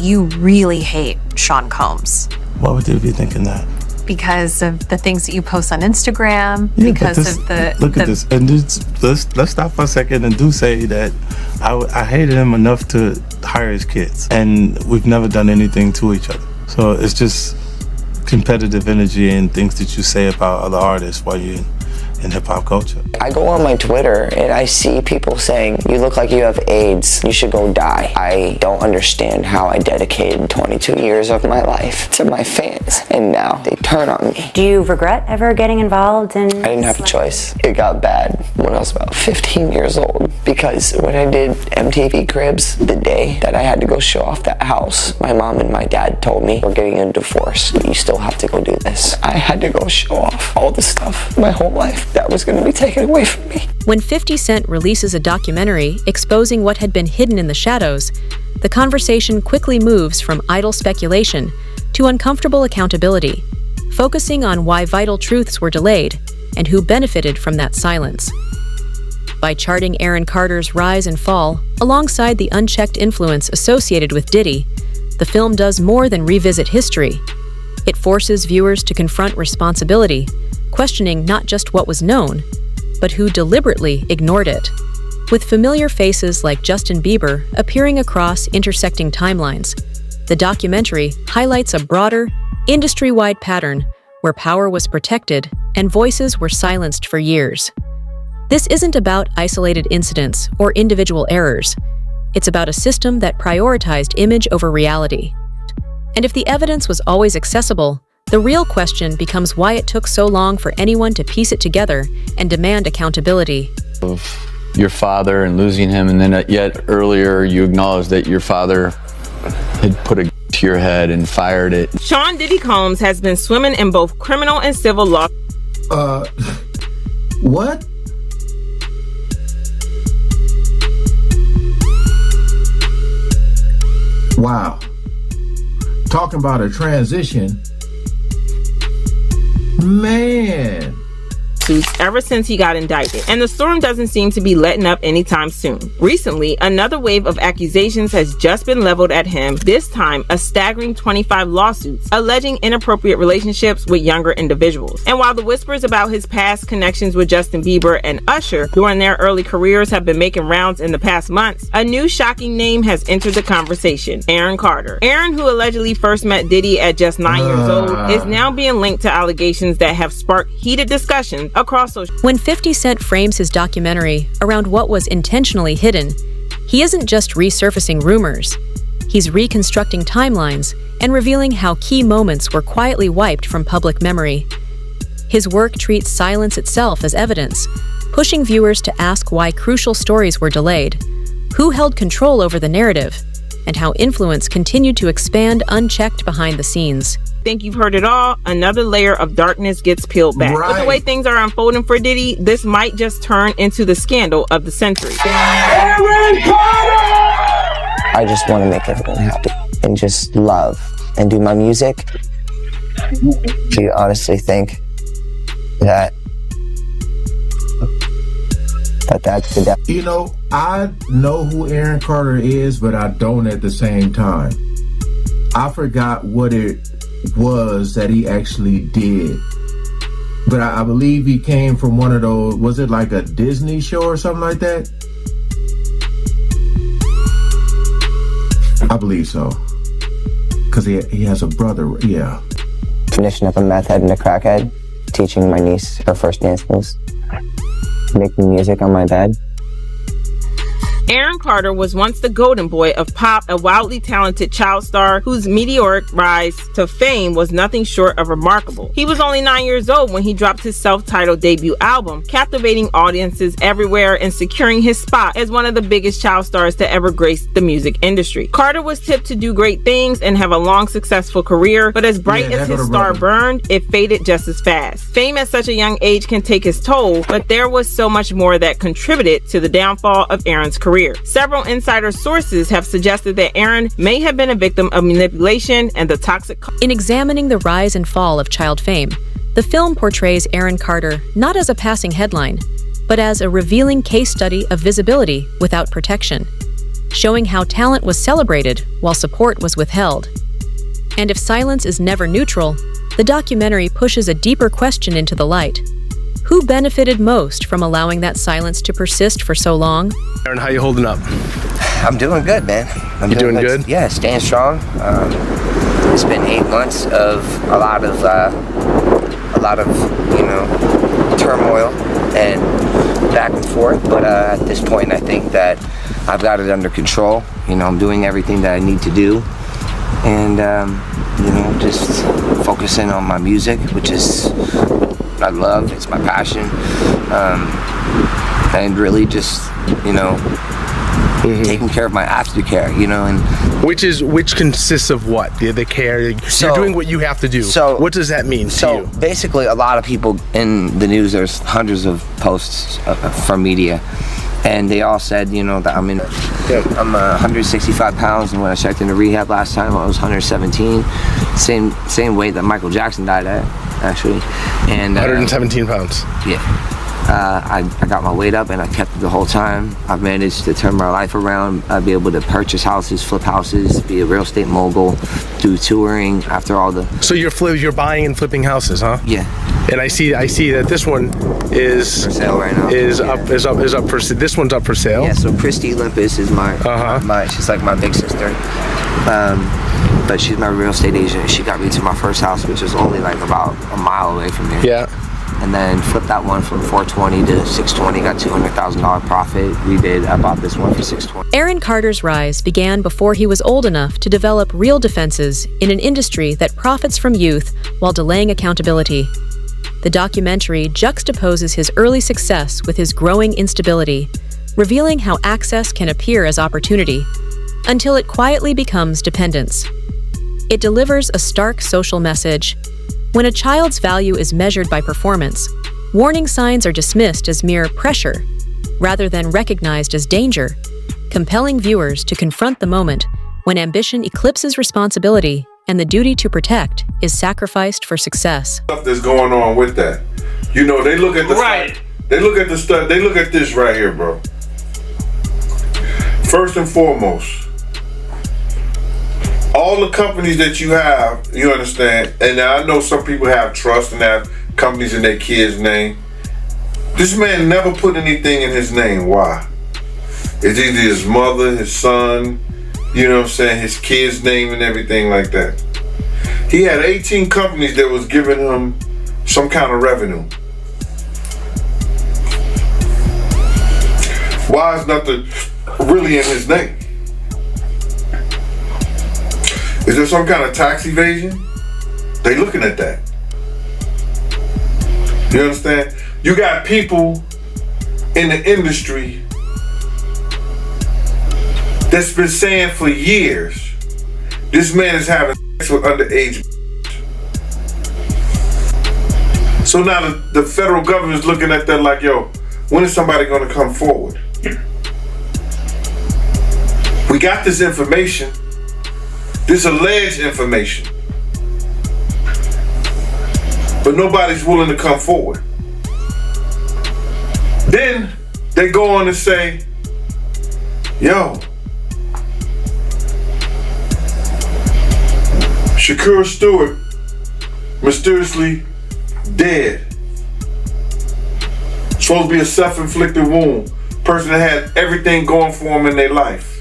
you really hate Sean Combs. Why would they be thinking that? Because of the things that you post on Instagram, Look at this. And let's stop for a second and do say that I hated him enough to hire his kids. And we've never done anything to each other. So it's just competitive energy and things that you say about other artists while you're in hip-hop culture. I go on my Twitter and I see people saying, you look like you have AIDS, you should go die. I don't understand how I dedicated 22 years of my life to my fans, and now they turn on me. Do you regret ever getting involved in... I didn't have a choice. It got bad when I was about 15 years old, because when I did MTV Cribs, the day that I had to go show off that house, my mom and my dad told me, we're getting a divorce, but you still have to go do this. I had to go show off all the stuff my whole life that was going to be taken away from me. When 50 Cent releases a documentary exposing what had been hidden in the shadows, the conversation quickly moves from idle speculation to uncomfortable accountability, focusing on why vital truths were delayed and who benefited from that silence. By charting Aaron Carter's rise and fall alongside the unchecked influence associated with Diddy, the film does more than revisit history. It forces viewers to confront responsibility, questioning not just what was known, but who deliberately ignored it. With familiar faces like Justin Bieber appearing across intersecting timelines, the documentary highlights a broader, industry-wide pattern where power was protected and voices were silenced for years. This isn't about isolated incidents or individual errors. It's about a system that prioritized image over reality. And if the evidence was always accessible, the real question becomes why it took so long for anyone to piece it together and demand accountability. Of your father and losing him, and then yet earlier you acknowledged that your father had put a to your head and fired it. Sean Diddy Combs has been swimming in both criminal and civil law. What? Wow. Talking about a transition. Man. Ever since he got indicted, and the storm doesn't seem to be letting up anytime soon. Recently, another wave of accusations has just been leveled at him, this time a staggering 25 lawsuits alleging inappropriate relationships with younger individuals. And while the whispers about his past connections with Justin Bieber and Usher during their early careers have been making rounds in the past months, a new shocking name has entered the conversation: Aaron Carter. Aaron, who allegedly first met Diddy at just 9 years old, is now being linked to allegations that have sparked heated discussions across social. When 50 Cent frames his documentary around what was intentionally hidden, he isn't just resurfacing rumors. He's reconstructing timelines and revealing how key moments were quietly wiped from public memory. His work treats silence itself as evidence, pushing viewers to ask why crucial stories were delayed, who held control over the narrative, and how influence continued to expand unchecked behind the scenes. Think you've heard it all, another layer of darkness gets peeled back. Right. With the way things are unfolding for Diddy, this might just turn into the scandal of the century. Aaron Carter! I just want to make everyone happy and just love and do my music. Do you honestly think that that's the devil? You know, I know who Aaron Carter is, but I don't at the same time. I forgot what it was that he actually did. But I believe he came from one of those, was it like a Disney show or something like that? I believe so. Because he has a brother, yeah. Definition of a meth head and a crackhead. Teaching my niece her first dance moves. Making music on my bed. Aaron Carter was once the golden boy of pop, a wildly talented child star whose meteoric rise to fame was nothing short of remarkable. He was only 9 years old when he dropped his self-titled debut album, captivating audiences everywhere and securing his spot as one of the biggest child stars to ever grace the music industry. Carter was tipped to do great things and have a long, successful career, but as bright as his star burned, it faded just as fast. Fame at such a young age can take its toll, but there was so much more that contributed to the downfall of Aaron's career. Several insider sources have suggested that Aaron may have been a victim of manipulation and the toxic. In examining the rise and fall of child fame, the film portrays Aaron Carter not as a passing headline, but as a revealing case study of visibility without protection. showing how talent was celebrated while support was withheld. And if silence is never neutral, the documentary pushes a deeper question into the light. Who benefited most from allowing that silence to persist for so long? Aaron, how you holding up? I'm doing good, man. You doing good? Yeah, staying strong. It's been 8 months of a lot of turmoil and back and forth. But at this point, I think that I've got it under control. I'm doing everything that I need to do, and just focusing on my music, which is what I love. It's my passion, and really just taking care of my aftercare, and which consists of what? The care. You're doing what you have to do. So what does that mean to you? Basically, a lot of people in the news, there's hundreds of posts from media, and they all said, that I'm 165 pounds, and when I checked into rehab last time, I was 117. Same weight that Michael Jackson died at, actually. And 117 pounds. Yeah. I got my weight up and I kept it the whole time. I've managed to turn my life around. I'd be able to purchase houses, flip houses, be a real estate mogul, do touring after all the... So you're buying and flipping houses, huh? Yeah. And I see that this one is for sale right now. Is up for this one's up for sale. Yeah, so Christy Olympus is my she's like my big sister. But she's my real estate agent. She got me to my first house, which is only like about a mile away from here. Yeah. And then flipped that one from 420 to 620, got $200,000 profit. I bought this one for 620. Aaron Carter's rise began before he was old enough to develop real defenses in an industry that profits from youth while delaying accountability. The documentary juxtaposes his early success with his growing instability, revealing how access can appear as opportunity, until it quietly becomes dependence. It delivers a stark social message. When a child's value is measured by performance, warning signs are dismissed as mere pressure, rather than recognized as danger, compelling viewers to confront the moment when ambition eclipses responsibility and the duty to protect is sacrificed for success. Stuff that's going on with that. They look at the stuff. They look at the stuff. They look at this right here, bro. First and foremost, all the companies that you have, you understand, and now I know some people have trust and have companies in their kid's name. This man never put anything in his name. Why? It's either his mother, his son, his kid's name and everything like that. He had 18 companies that was giving him some kind of revenue. Why is nothing really in his name? Is there some kind of tax evasion? They looking at that. You understand? You got people in the industry that's been saying for years, this man is having sex with underage. So now the federal government is looking at that like, yo, when is somebody gonna come forward? We got this information. This alleged information, but nobody's willing to come forward. Then they go on to say, yo, Shakur Stewart mysteriously dead. Supposed to be a self-inflicted wound. Person that had everything going for him in their life.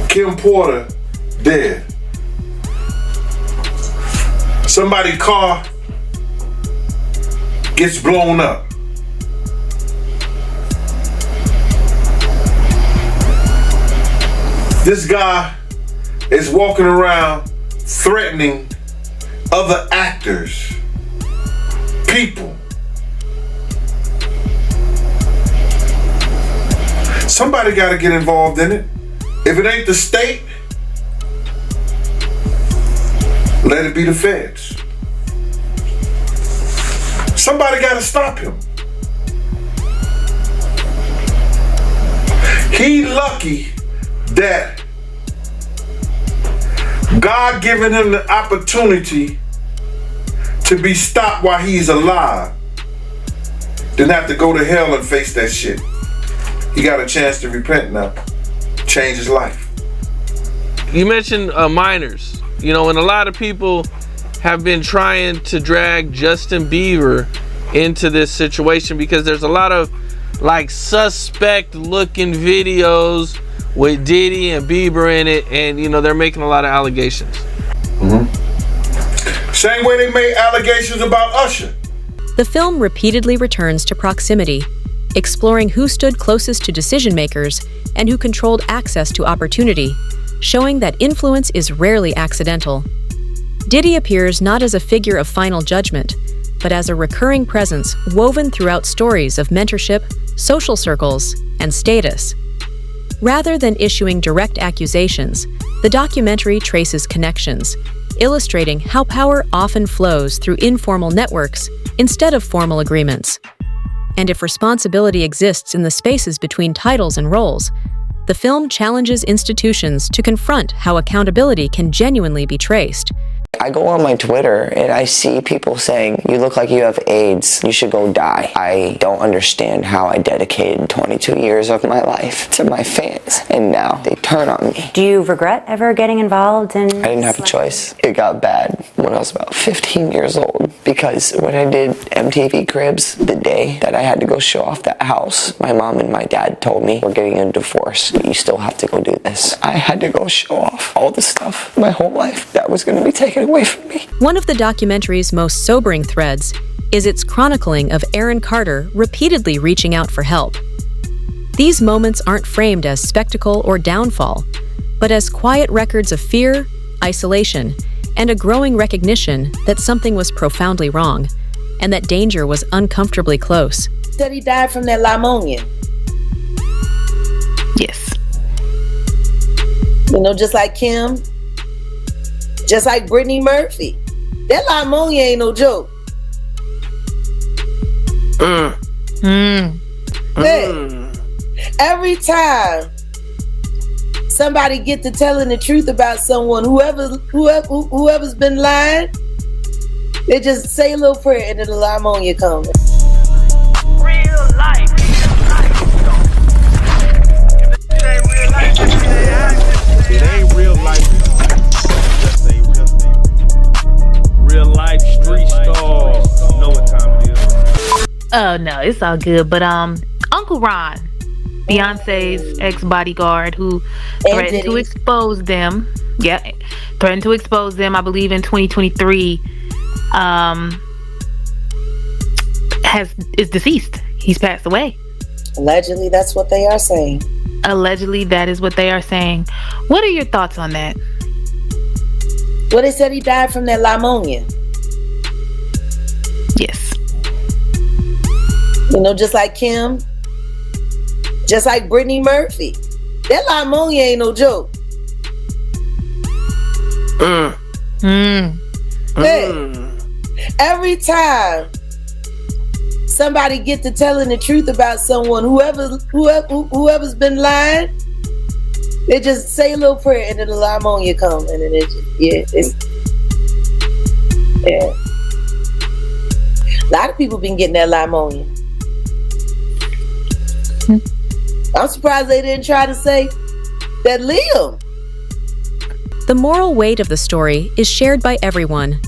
Kim Porter, dead. Somebody's car gets blown up. This guy is walking around threatening other actors, people. Somebody got to get involved in it. If it ain't the state, let it be the feds. Somebody got to stop him. He lucky that God given him the opportunity to be stopped while he's alive, then have to go to hell and face that shit. He got a chance to repent now, change his life. You mentioned minors, and a lot of people have been trying to drag Justin Bieber into this situation because there's a lot of like suspect looking videos with Diddy and Bieber in it, and they're making a lot of allegations. Same way they made allegations about Usher. The film repeatedly returns to proximity, exploring who stood closest to decision makers and who controlled access to opportunity, showing that influence is rarely accidental. Diddy appears not as a figure of final judgment, but as a recurring presence woven throughout stories of mentorship, social circles, and status. Rather than issuing direct accusations, the documentary traces connections, illustrating how power often flows through informal networks instead of formal agreements. And if responsibility exists in the spaces between titles and roles, the film challenges institutions to confront how accountability can genuinely be traced. I go on my Twitter and I see people saying, you look like you have AIDS, you should go die. I don't understand how I dedicated 22 years of my life to my fans, and now they turn on me. Do you regret ever getting involved in... I didn't have a choice. It got bad when I was about 15 years old, because when I did MTV Cribs, the day that I had to go show off that house, my mom and my dad told me, we're getting a divorce, but you still have to go do this. I had to go show off all the stuff my whole life that was going to be taken away from me. One of the documentary's most sobering threads is its chronicling of Aaron Carter repeatedly reaching out for help. These moments aren't framed as spectacle or downfall, but as quiet records of fear, isolation, and a growing recognition that something was profoundly wrong, and that danger was uncomfortably close. Said he died from that pneumonia. Yes. Just like Kim, just like Brittany Murphy. That pneumonia ain't no joke. Hey, every time somebody get to telling the truth about someone, whoever's been lying, they just say a little prayer and then the pneumonia comes. Real life. It ain't real life. Real life street stars. You know what time it is. Oh no, it's all good. But Uncle Ron, Beyonce's ex-bodyguard, who threatened to expose them. Yeah, threatened to expose them. I believe in 2023. Is deceased. He's passed away. Allegedly, that's what they are saying. Allegedly, that is what they are saying. What are your thoughts on that? Well, they said he died from that pneumonia. Yes. Just like Kim, just like Brittany Murphy. That pneumonia ain't no joke. Hey, every time somebody get to telling the truth about someone, whoever's been lying, they just say a little prayer and then the pneumonia comes, and then yeah. A lot of people been getting that pneumonia. I'm surprised they didn't try to say that Liam. The moral weight of the story is shared by everyone.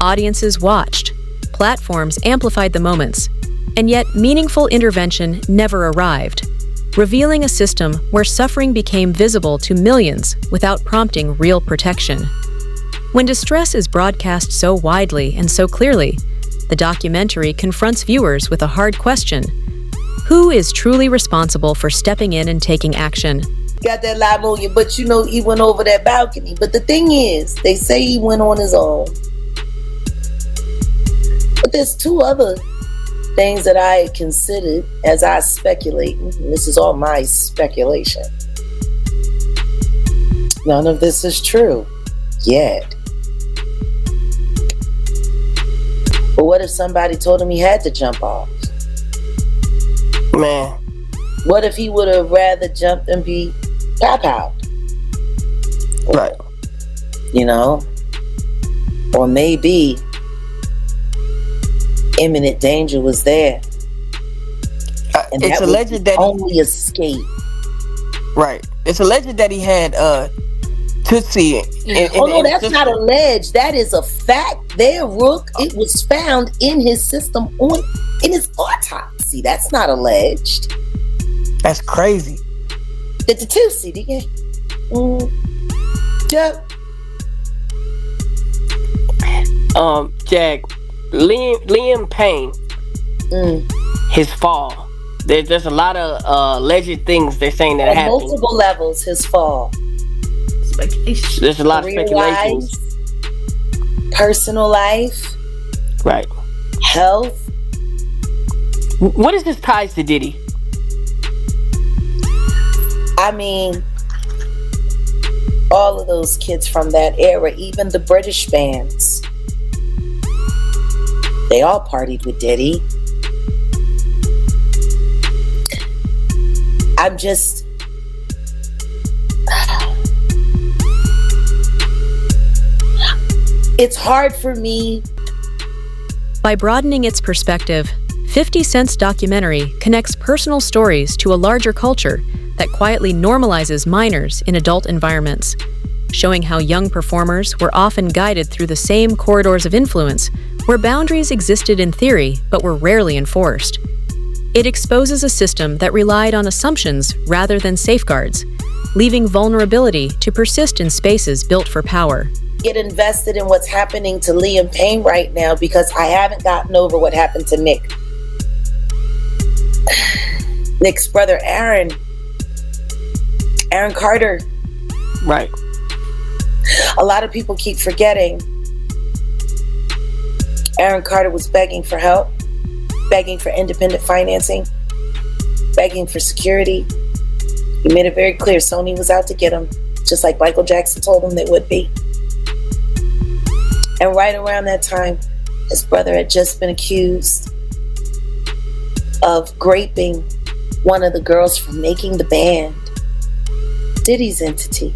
Audiences watched, platforms amplified the moments, and yet meaningful intervention never arrived, revealing a system where suffering became visible to millions without prompting real protection. When distress is broadcast so widely and so clearly, the documentary confronts viewers with a hard question: who is truly responsible for stepping in and taking action? Got that pneumonia, but he went over that balcony. But the thing is, they say he went on his own. But there's two other things that I considered as I speculate. This is all my speculation. None of this is true yet. But what if somebody told him he had to jump off? Man. What if he would have rather jumped and be out? Right. Or maybe imminent danger was there. it's that was alleged the that only escape. Right. It's alleged that he had Tootsie. Oh no, that's not alleged. That is a fact. There, Rook. It was found in his system in his autopsy. That's not alleged. That's crazy. Did the Tootsie? Did you? Yep. Jack, Liam Payne, his fall. There's a lot of alleged things they're saying that On happened. multiple levels, his fall. There's a lot of Career-wise, speculations. personal life, Right. health. What is his ties to Diddy? I mean, all of those kids from that era, even the British bands, they all partied with Diddy. I'm just... It's hard for me. By broadening its perspective, 50 Cent's documentary connects personal stories to a larger culture that quietly normalizes minors in adult environments, showing how young performers were often guided through the same corridors of influence where boundaries existed in theory but were rarely enforced. It exposes a system that relied on assumptions rather than safeguards, leaving vulnerability to persist in spaces built for power. Get invested in what's happening to Liam Payne right now because I haven't gotten over what happened to Nick. Nick's brother Aaron Carter. Right. A lot of people keep forgetting Aaron Carter was begging for help, begging for independent financing, begging for security. He made it very clear Sony was out to get him, just like Michael Jackson told him they would be. And right around that time, his brother had just been accused of raping one of the girls from making the band, Diddy's entity.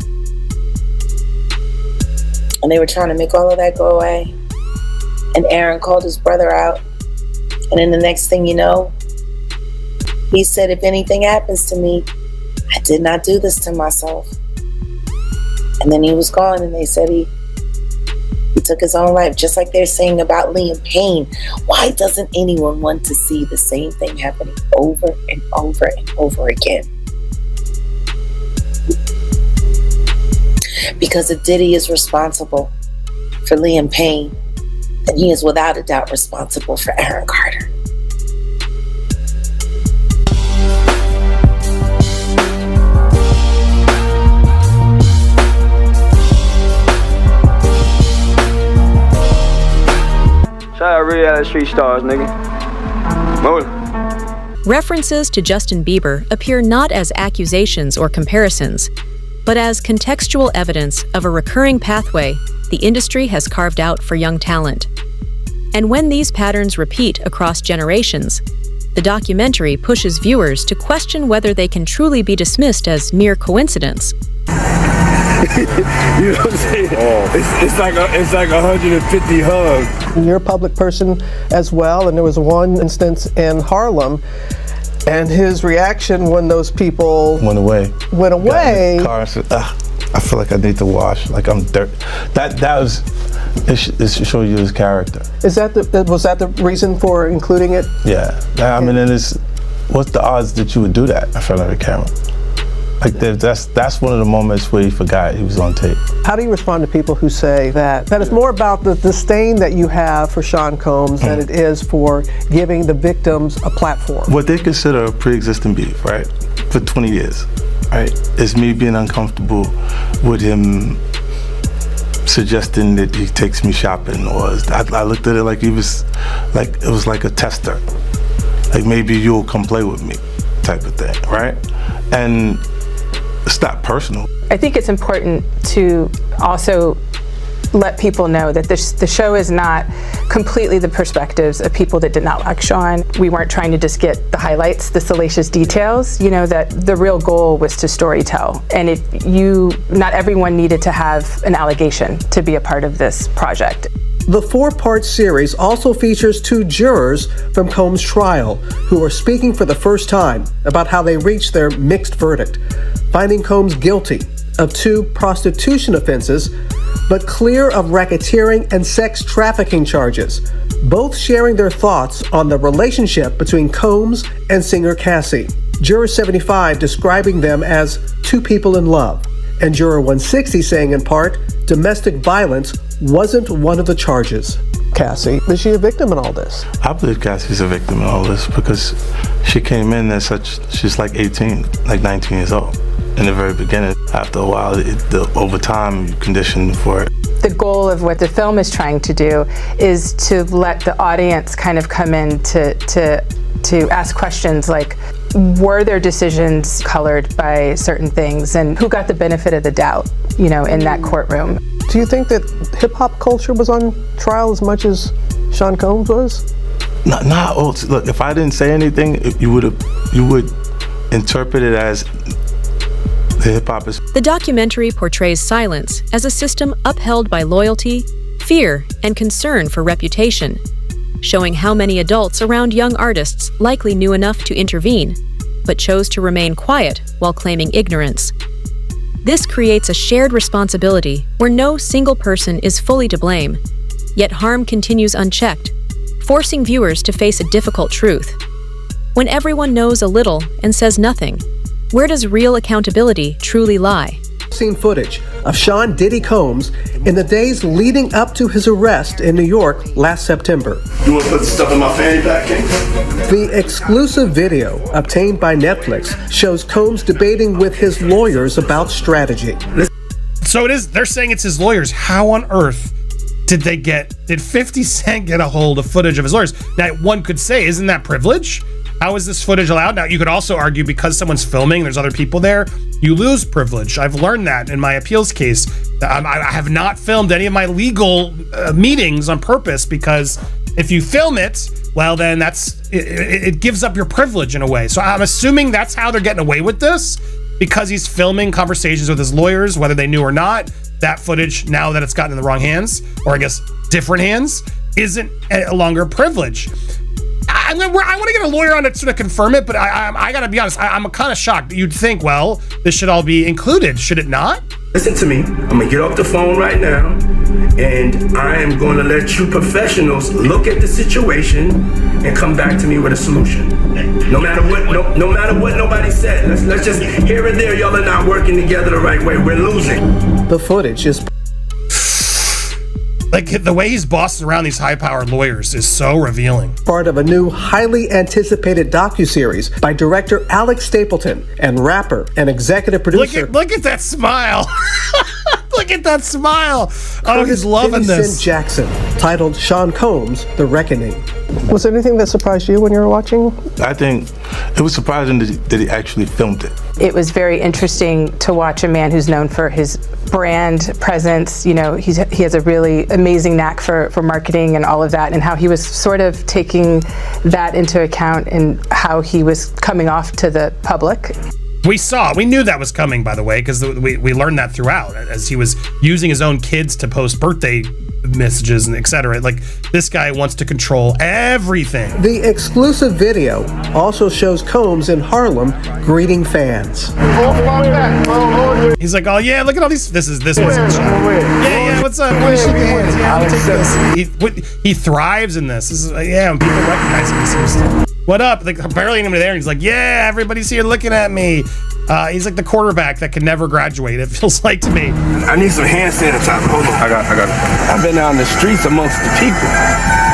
And they were trying to make all of that go away. And Aaron called his brother out. And then the next thing you know, he said, if anything happens to me, I did not do this to myself. And then he was gone, and they said he took his own life, just like they're saying about Liam Payne. Why doesn't anyone want to see the same thing happening over and over and over again? Because if Diddy is responsible for Liam Payne, then he is without a doubt responsible for Aaron Carter. Shout out reality street stars, nigga. Motor. References to Justin Bieber appear not as accusations or comparisons, but as contextual evidence of a recurring pathway the industry has carved out for young talent. And when these patterns repeat across generations, the documentary pushes viewers to question whether they can truly be dismissed as mere coincidence. You know what I'm saying? It's like 150 hugs. You're a public person as well, and there was one instance in Harlem, and his reaction when those people went away. Got in the car and said, I feel like I need to wash, like I'm dirt. That was, it show you his character. Was that the reason for including it? Yeah, I mean, what's the odds that you would do that in front of a camera? Like that's one of the moments where he forgot he was on tape. How do you respond to people who say that it's more about the disdain that you have for Sean Combs than it is for giving the victims a platform? What they consider a pre-existing beef, right, for 20 years, right, is me being uncomfortable with him suggesting that he takes me shopping, or I looked at it like it was like a tester, like maybe you'll come play with me, type of thing, right? And it's not personal. I think it's important to also let people know that the show is not completely the perspectives of people that did not like Sean. We weren't trying to just get the highlights, the salacious details, that the real goal was to storytell. And not everyone needed to have an allegation to be a part of this project. The 4-part series also features 2 jurors from Combs' trial who are speaking for the first time about how they reached their mixed verdict, finding Combs guilty of 2 prostitution offenses, but clear of racketeering and sex trafficking charges, both sharing their thoughts on the relationship between Combs and singer Cassie. Juror 75 describing them as 2 people in love, and Juror 160 saying in part, domestic violence wasn't one of the charges. Cassie, is she a victim in all this? I believe Cassie's a victim in all this because she came in as such, she's like 18, like 19 years old. In the very beginning, after a while, over time, you condition for it. The goal of what the film is trying to do is to let the audience kind of come in to ask questions like, were their decisions colored by certain things, and who got the benefit of the doubt, in that courtroom? Do you think that hip-hop culture was on trial as much as Sean Combs was? Look, if I didn't say anything, you would interpret it as the hip-hop is... The documentary portrays silence as a system upheld by loyalty, fear, and concern for reputation, showing how many adults around young artists likely knew enough to intervene, but chose to remain quiet while claiming ignorance. This creates a shared responsibility where no single person is fully to blame, yet harm continues unchecked, forcing viewers to face a difficult truth. When everyone knows a little and says nothing, where does real accountability truly lie? Seen footage of Sean Diddy Combs in the days leading up to his arrest in New York last September. You want to put the stuff in my fanny pack, King? The exclusive video obtained by Netflix shows Combs debating with his lawyers about strategy. So they're saying it's his lawyers. How on earth did 50 Cent get a hold of footage of his lawyers? Now, one could say, isn't that privilege? How is this footage allowed? Now, you could also argue because someone's filming, there's other people there, you lose privilege. I've learned that in my appeals case. I have not filmed any of my legal meetings on purpose because if you film it, well, then it gives up your privilege in a way. So I'm assuming that's how they're getting away with this, because he's filming conversations with his lawyers, whether they knew or not. That footage, now that it's gotten in the wrong hands, or I guess different hands, isn't any longer privilege. I want to get a lawyer on to sort of confirm it, but I gotta be honest, I'm kind of shocked. You'd think, well, this should all be included, should it not? Listen to me. I'm gonna get off the phone right now, and I am going to let you professionals look at the situation and come back to me with a solution. No matter what, no matter what nobody said. Let's just here and there. Y'all are not working together the right way. We're losing. The footage is. Like, the way he's bossing around these high-powered lawyers is so revealing. Part of a new, highly anticipated docuseries by director Alex Stapleton and rapper and executive producer. Look at that smile. Look at that smile. Oh, he's loving this. Jackson, titled Sean Combs, The Reckoning. Was there anything that surprised you when you were watching? I think it was surprising that he actually filmed it. It was very interesting to watch a man who's known for his brand presence. He has a really amazing knack for marketing and all of that, and how he was sort of taking that into account in how he was coming off to the public. We knew that was coming, by the way, because we learned that throughout, as he was using his own kids to post birthday messages and etc. Like, this guy wants to control everything. The exclusive video also shows Combs in Harlem greeting fans. He's like, oh yeah, look at all these. This was yeah, what's up? Let me shake your hands. Yeah, I'll take this. He thrives in this. This is when people recognize him. He seems to. What up? Like, barely anybody there. And he's like, yeah, everybody's here looking at me. He's like the quarterback that can never graduate, it feels like to me. I need some hand sanitizer. Hold on. I got it. I've been out in the streets amongst the people.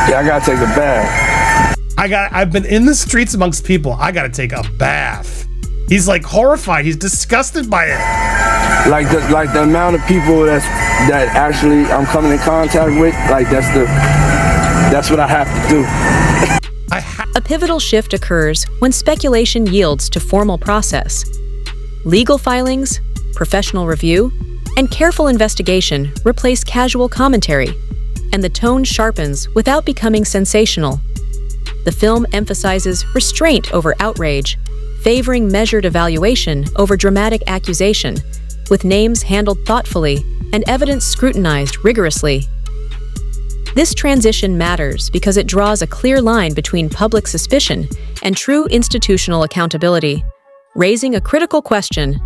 Yeah, I gotta take a bath. I've been in the streets amongst people. I gotta take a bath. He's like horrified. He's disgusted by it. Like the amount of people that actually I'm coming in contact with. Like that's what I have to do. A pivotal shift occurs when speculation yields to formal process. Legal filings, professional review, and careful investigation replace casual commentary, and the tone sharpens without becoming sensational. The film emphasizes restraint over outrage, favoring measured evaluation over dramatic accusation, with names handled thoughtfully and evidence scrutinized rigorously. This transition matters because it draws a clear line between public suspicion and true institutional accountability, raising a critical question.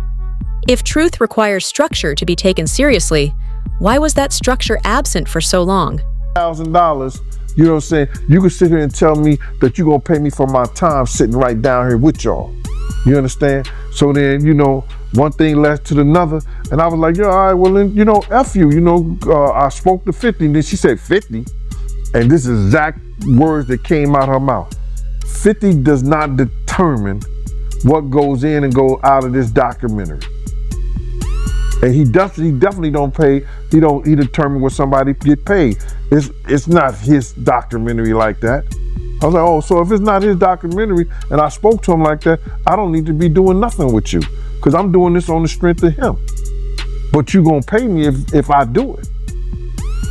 If truth requires structure to be taken seriously, why was that structure absent for so long? $1,000, you know what I'm saying? You can sit here and tell me that you're gonna pay me for my time sitting right down here with y'all. You understand? So then, you know, one thing led to another, and I was like, yeah, all right, well then, you know, F you, you know, I spoke to 50, and then she said 50, and this is exact words that came out her mouth. 50 does not determine what goes in and go out of this documentary. And he definitely don't pay, he determine what somebody get paid. It's not his documentary like that. I was like, oh, so if it's not his documentary and I spoke to him like that, I don't need to be doing nothing with you because I'm doing this on the strength of him. But you gonna pay me if I do it.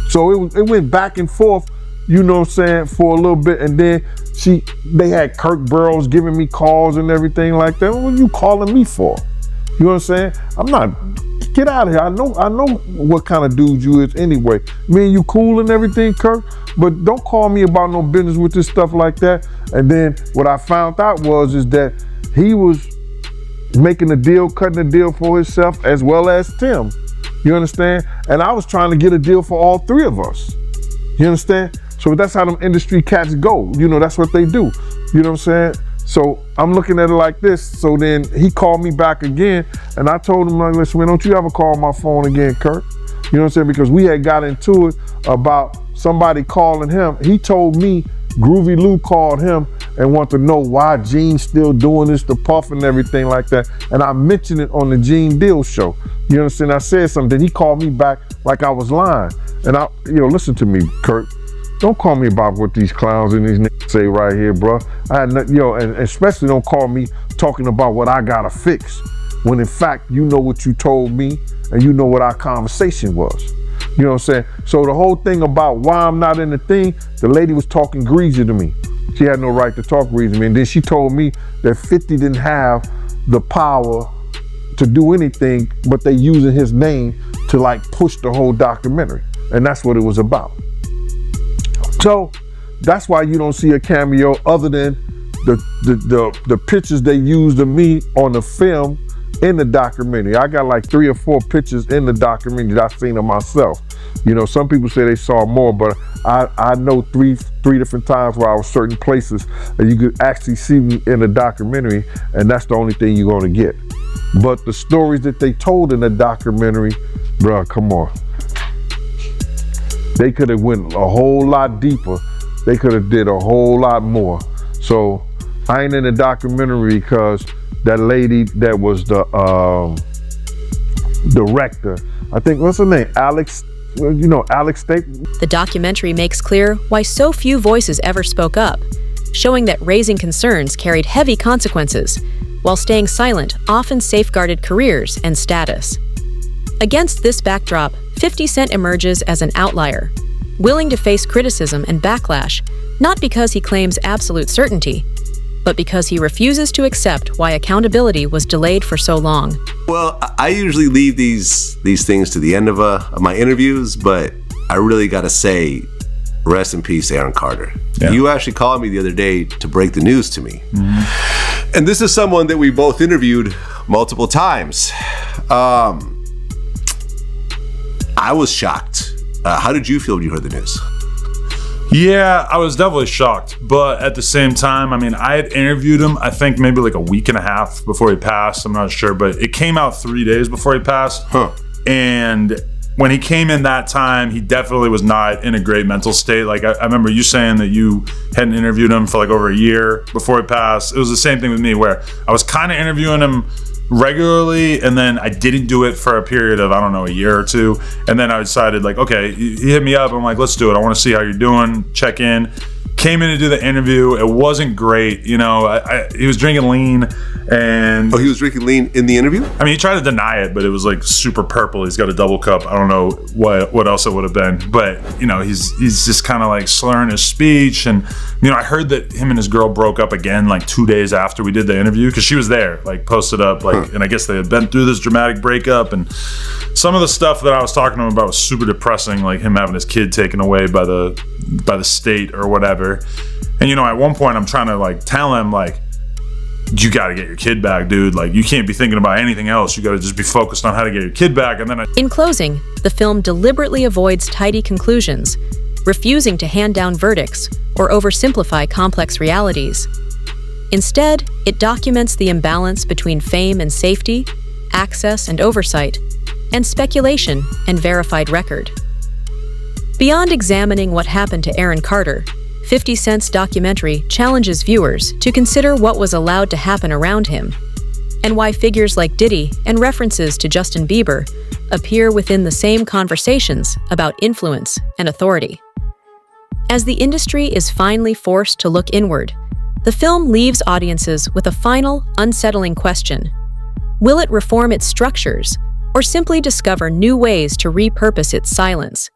So it went back and forth, you know what I'm saying, for a little bit, and then they had Kirk Burrows giving me calls and everything like that. What are you calling me for? You know what I'm saying? I'm not, get out of here. I know what kind of dude you is anyway. Me and you cool and everything, Kirk, but don't call me about no business with this stuff like that. And then what I found out is that he was making a deal, cutting a deal for himself as well as Tim. You understand? And I was trying to get a deal for all three of us. You understand? So that's how them industry cats go. You know, that's what they do. You know what I'm saying? So I'm looking at it like this. So then he called me back again, and I told him, like, listen, man, don't you ever call my phone again, Kirk? You know what I'm saying? Because we had got into it about somebody calling him. He told me Groovy Lou called him and wanted to know why Gene's still doing this, the Puff and everything like that. And I mentioned it on the Gene Deal show. You understand? I said something. He called me back like I was lying. And listen to me, Kirk. Don't call me about what these clowns and these niggas say right here, bro. I had nothing, and especially don't call me talking about what I gotta fix. When in fact, you know what you told me and you know what our conversation was. You know what I'm saying? So the whole thing about why I'm not in the thing, the lady was talking greasy to me. She had no right to talk greasy to me. And then she told me that 50 didn't have the power to do anything, but they using his name to like push the whole documentary. And that's what it was about. So that's why you don't see a cameo other than the pictures they used of me on the film in the documentary. I got like 3 or 4 pictures in the documentary that I've seen of myself. You know, some people say they saw more, but I know three different times where I was certain places that you could actually see me in the documentary, and that's the only thing you're gonna get. But the stories that they told in the documentary, bro, come on. They could have went a whole lot deeper. They could have did a whole lot more. So I ain't in the documentary because that lady that was the director, I think, what's her name? Alex State. The documentary makes clear why so few voices ever spoke up, showing that raising concerns carried heavy consequences, while staying silent often safeguarded careers and status. Against this backdrop, 50 Cent emerges as an outlier, willing to face criticism and backlash, not because he claims absolute certainty, but because he refuses to accept why accountability was delayed for so long. Well, I usually leave these things to the end of my interviews, but I really gotta say, rest in peace, Aaron Carter. Yeah. You actually called me the other day to break the news to me. Mm-hmm. And this is someone that we both interviewed multiple times. I was shocked. How did you feel when you heard the news? Yeah, I was definitely shocked. But at the same time, I mean, I had interviewed him, I think maybe like a week and a half before he passed. I'm not sure, but it came out 3 days before he passed. Huh. And when he came in that time, he definitely was not in a great mental state. Like I remember you saying that you hadn't interviewed him for like over a year before he passed. It was the same thing with me where I was kind of interviewing him regularly, and then I didn't do it for a period of, I don't know, a year or two. And then I decided like, okay, he hit me up. I'm like, let's do it. I want to see how you're doing, check in. came in to do the interview. It wasn't great. You know, he was drinking lean, and he was drinking lean in the interview. I mean, he tried to deny it, but it was like super purple. He's got a double cup. I don't know what else it would have been, but you know, he's just kind of like slurring his speech. And you know, I heard that him and his girl broke up again like 2 days after we did the interview, because she was there, like posted up, like, and I guess they had been through this dramatic breakup. And some of the stuff that I was talking to him about was super depressing, like him having his kid taken away by the state or whatever. And you know, at one point I'm trying to like tell him, like, you got to get your kid back, dude. Like, you can't be thinking about anything else. You got to just be focused on how to get your kid back. And then in closing, the film deliberately avoids tidy conclusions, refusing to hand down verdicts or oversimplify complex realities. Instead, it documents the imbalance between fame and safety, access and oversight, and speculation and verified record. Beyond examining what happened to Aaron Carter, 50 Cent's documentary challenges viewers to consider what was allowed to happen around him, and why figures like Diddy and references to Justin Bieber appear within the same conversations about influence and authority. As the industry is finally forced to look inward, the film leaves audiences with a final, unsettling question. Will it reform its structures, or simply discover new ways to repurpose its silence?